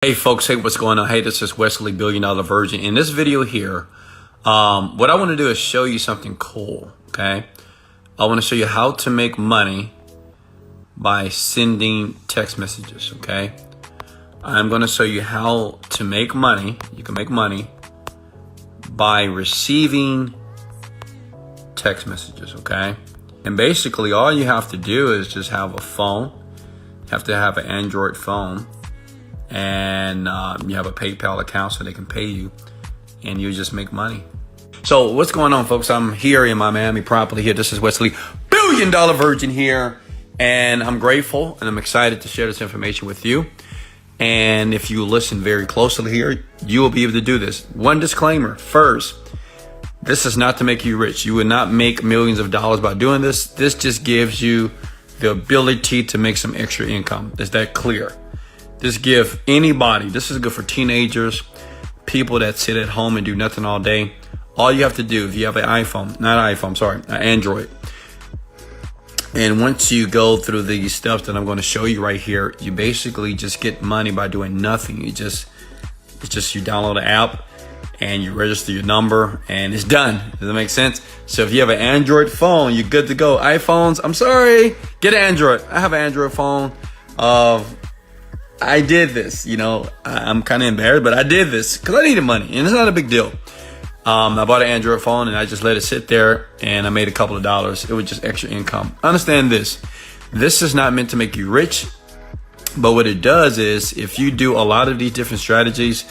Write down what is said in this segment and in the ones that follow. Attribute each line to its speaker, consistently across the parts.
Speaker 1: Hey folks, hey, what's going on? Hey, this is Wesley, $1 Billion Virgin. In this video here, what I want to do is show you something cool, okay? I want to show you how to make money by sending text messages, okay? I'm going to show you how to make money. You can make money by receiving text messages, okay? And basically all you have to do is just have a phone. You have to have an Android phone. And you have a PayPal account so they can pay you and you just make money. So what's going on, folks? I'm here in my Miami property here. This is Wesley, $1 Billion Virgin here. And I'm grateful and I'm excited to share this information with you. And if you listen very closely here, you will be able to do this. One disclaimer first, this is not to make you rich. You would not make millions of dollars by doing this. This just gives you the ability to make some extra income. Is that clear? Just give anybody, this is good for teenagers, people that sit at home and do nothing all day. All you have to do, if you have an an Android. And once you go through these steps that I'm going to show you right here, you basically just get money by doing nothing. You download the app and you register your number and it's done. Does that make sense? So if you have an Android phone, you're good to go. iPhones, I'm sorry, get an Android. I have an Android phone. I did this, I'm kind of embarrassed, but I did this because I needed money and it's not a big deal. I bought an Android phone and I just let it sit there and I made a couple of dollars. It was just extra income. Understand this. This is not meant to make you rich, but what it does is if you do a lot of these different strategies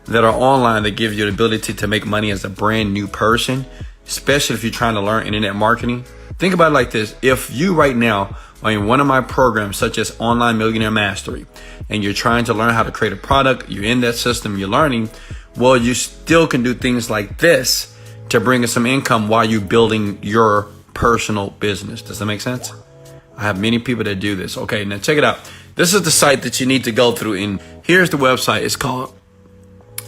Speaker 1: that are online that give you the ability to make money as a brand new person, especially if you're trying to learn internet marketing. Think about it like this. If you right now are in one of my programs, such as Online Millionaire Mastery, and you're trying to learn how to create a product, you're in that system, you're learning, well, you still can do things like this to bring in some income while you're building your personal business. Does that make sense? I have many people that do this. Okay, now check it out. This is the site that you need to go through, and here's the website. It's called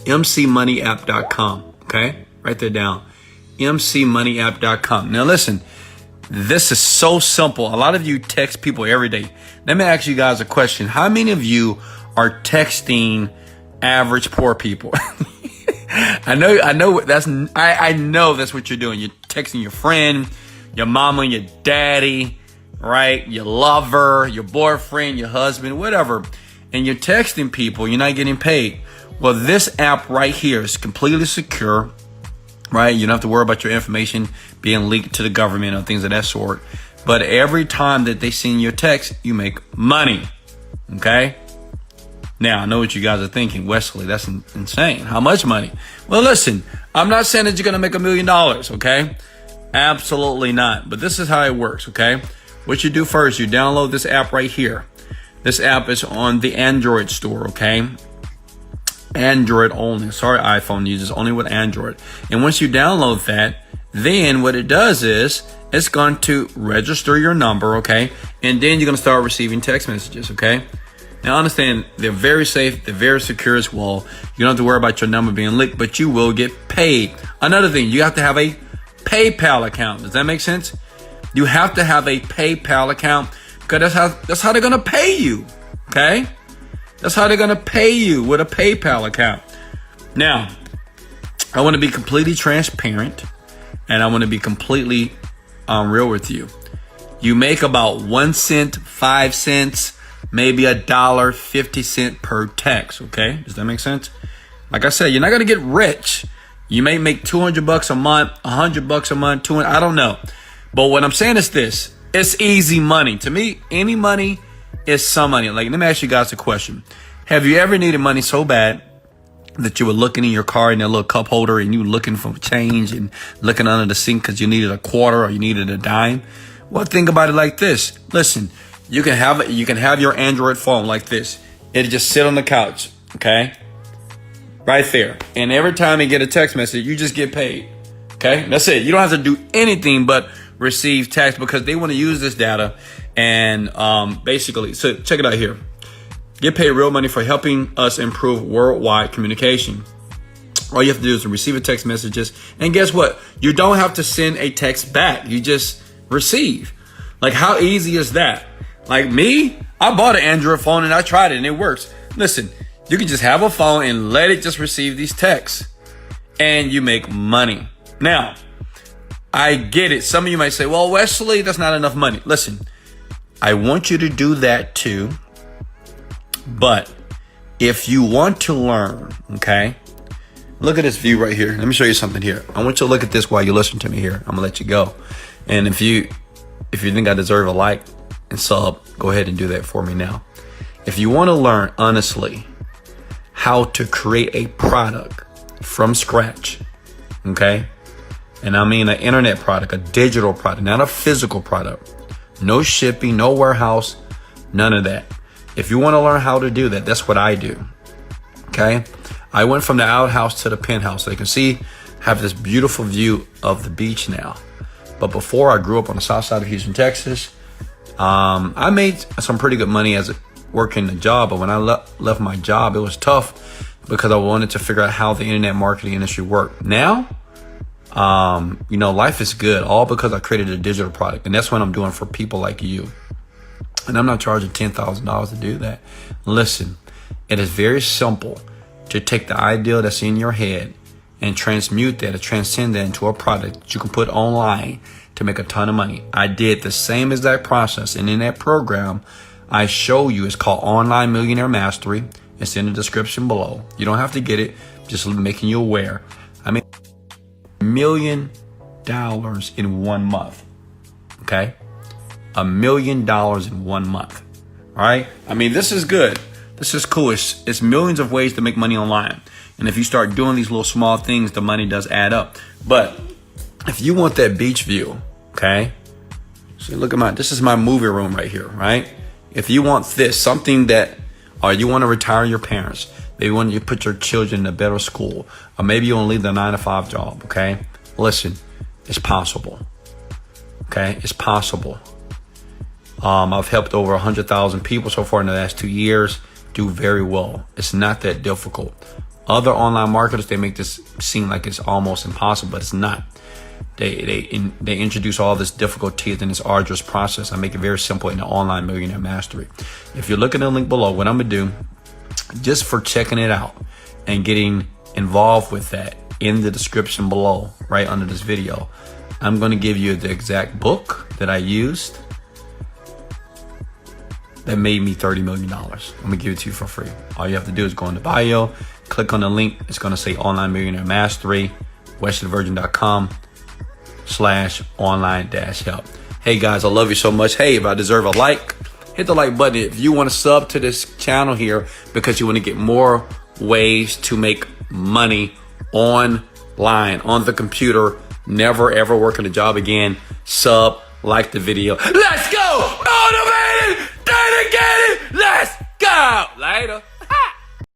Speaker 1: mcmoneyapp.com. Okay, write that down. mcmoneyapp.com. Now listen, this is so simple. A lot of you text people every day. Let me ask you guys a question. How many of you are texting average poor people? I know that's what you're doing. You're texting your friend, your mama, your daddy, right? Your lover, your boyfriend, your husband, whatever. And you're texting people, you're not getting paid. Well, this app right here is completely secure. Right? You don't have to worry about your information being leaked to the government or things of that sort. But every time that they send you a text, you make money. Okay? Now, I know what you guys are thinking. Wesley, that's insane. How much money? Well, listen, I'm not saying that you're going to make $1 million. Okay? Absolutely not. But this is how it works. Okay? What you do first, you download this app right here. This app is on the Android store. Okay? Android only. Sorry, iPhone users, only with Android. And once you download that, then what it does is it's going to register your number, okay? And then you're going to start receiving text messages, okay? Now understand, they're very safe, they're very secure as well. You don't have to worry about your number being leaked, but you will get paid. Another thing, you have to have a PayPal account. Does that make sense? You have to have a PayPal account because that's how they're going to pay you, okay? That's how they're going to pay you, with a PayPal account. Now, I want to be completely transparent and I want to be completely real with you. You make about 1 cent, 5 cents, maybe $1, 50 cents per text. Okay. Does that make sense? Like I said, you're not going to get rich. You may make $200 a month, $100 a month, 200. I don't know. But what I'm saying is this, it's easy money. To me, any money is some money. Like, let me ask you guys a question. Have you ever needed money so bad that you were looking in your car in that little cup holder and you were looking for change and looking under the sink because you needed a quarter or you needed a dime? Well, think about it like this. Listen, you can have your Android phone like this. It'll just sit on the couch, okay? Right there. And every time you get a text message, you just get paid. Okay? That's it. You don't have to do anything but receive text because they want to use this data. And basically, so check it out here. Get paid real money for helping us improve worldwide communication. All you have to do is receive a text messages. And guess what? You don't have to send a text back. You just receive. Like, how easy is that? Like me, I bought an Android phone and I tried it and it works. Listen, You can just have a phone and let it just receive these texts, and you make money. Now, I get it. Some of you might say, well, Wesley, that's not enough money. Listen, I want you to do that too. But if you want to learn, okay, look at this view right here. Let me show you something here. I want you to look at this while you listen to me here. I'm gonna let you go. And if you think I deserve a like and sub, go ahead and do that for me now. If you want to learn honestly how to create a product from scratch, okay? And I mean an internet product, a digital product, not a physical product. No shipping, no warehouse, none of that. If you want to learn how to do that, that's what I do, okay? I went from the outhouse to the penthouse. So you can see, I have this beautiful view of the beach now. But before, I grew up on the south side of Houston, Texas. I made some pretty good money as working the job, but when I left my job, it was tough because I wanted to figure out how the internet marketing industry worked. Now, life is good, all because I created a digital product, and that's what I'm doing for people like you. And I'm not charging $10,000 to do that. Listen, it is very simple to take the idea that's in your head and transmute that or transcend that into a product that you can put online to make a ton of money. I did the same exact process, and in that program, I show you, it's called Online Millionaire Mastery. It's in the description below. You don't have to get it, just making you aware. I made $1 million in 1 month, okay? $1 million in 1 month, all right? I mean, this is good. This is cool. It's millions of ways to make money online. And if you start doing these little small things, the money does add up. But if you want that beach view, okay? So look at this is my movie room right here, right? If you want this, something that, or you want to retire your parents, maybe when you put your children in a better school, or maybe you want to leave the 9-to-5 job, okay? Listen, it's possible, okay? It's possible. I've helped over 100,000 people so far in the last 2 years do very well. It's not that difficult. Other online marketers, they make this seem like it's almost impossible, but it's not. They introduce all this difficulty in this arduous process. I make it very simple in the Online Millionaire Mastery. If you look at the link below, what I'm gonna do, just for checking it out and getting involved with that, in the description below, right under this video, I'm gonna give you the exact book that I used that made me $30 million. I'm gonna give it to you for free. All you have to do is go in the bio, click on the link. It's gonna say Online Millionaire Mastery, wesleyvirgin.com/online-help. Hey guys, I love you so much. Hey, if I deserve a like, hit the like button. If you want to sub to this channel here because you want to get more ways to make money online, on the computer, never ever working a job again, sub, like the video. Let's go! Motivated! Dedicated! Let's go! Later.